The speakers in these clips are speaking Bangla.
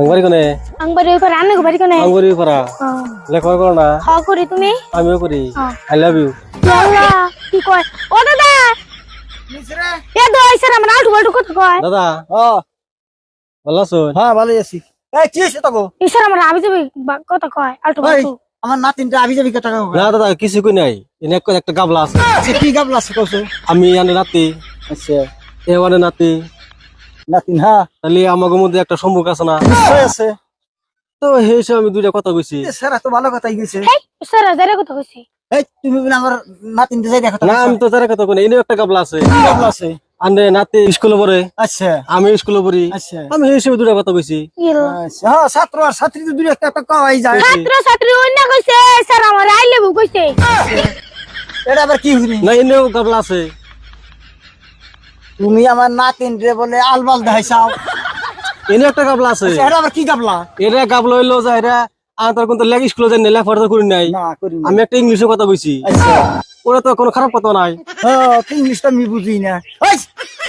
আংবারি কোনে আংবারি ওই পারে আন্নে বাড়ি কোনে আংবারি পারা লেখা করো না হ করি তুমি আমিও করি আই লাভ ইউ আল্লাহ কি কয় ও দাদা এ দই স্যার আমরা আলটু বালটু কথা কয় দাদা ভালো আছো হ্যাঁ ভালোই আছি। এই কি হইছে তগো? এই স্যার আমরা আবি যাবি কথা কয় আলটু বালটু আমার নাতিনটা আবি যাবি কথা কও। না দাদা কিছু কই নাই এনে একটা গাবলা আছে আচ্ছা কি গাবলা আছে কওছো? আমি আনে নাতি আচ্ছা এ মানে নাতি নাতিন হ্যাঁ তাহলে আমাদের মধ্যে একটা সম্পর্ক আছে না নিশ্চয় আছে। তো সেই হিসাবে আমি দুইটা কথা কইছি স্যার তো ভালো কথাই কইছে। হেই স্যার যারে কথা কইছি এই তুমি বলে আমার নাতিনটা যাই দেখো না আমি তো তার কথা কই না এনেও একটা গাবলা আছে কি গাবলা আছে? আনে নাতি স্কুলে পড়ে আচ্ছা আমি স্কুলে পড়ি আচ্ছা আমি সেই হিসাবে দুইটা কথা কইছি ইলো আচ্ছা হ্যাঁ ছাত্র আর ছাত্রী তো দুই একটা কওয়াই যায়। ছাত্র ছাত্রী অন্য কইছে স্যার আমার আই লাভ কইছে এটা আবার কি হইনি? না এনেও গাবলা আছে তুমি আমার নাতিন রে বলে আলবাল দেখাইছাও। এনেও একটা গাবলা আছে এটা আবার কি গাবলা? এরা গাবলা হইলো যে এরা আর তার কোন লেগ স্কুলে যাই না লেখাপড়া করি নাই না করি না। আমি একটা ইংলিশে কথা কইছি আচ্ছা ওরা তো কোনো খারাপ কথা নাই হ্যাঁ ইংলিশটা আমি বুঝি না। এই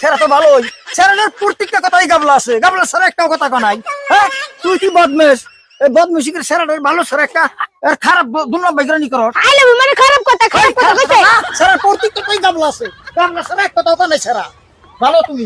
সেটা তো ভালোই স্যারের প্রত্যেকটা কথাই গাবলা আছে গাবলা স্যার একটাও কথা কনাই। হ্যাঁ তুই কি বদমেশ এই বদমেশিকের স্যারের ভালো স্যার একটা আর খারাপ দুনো বৈজ্ঞানিক করো আই লাভ মানে খারাপ কথা কইছে স্যারের প্রত্যেকটা কথাই গাবলা আছে গাবলা স্যার একটা কথা নাই স্যার ভালো তুমি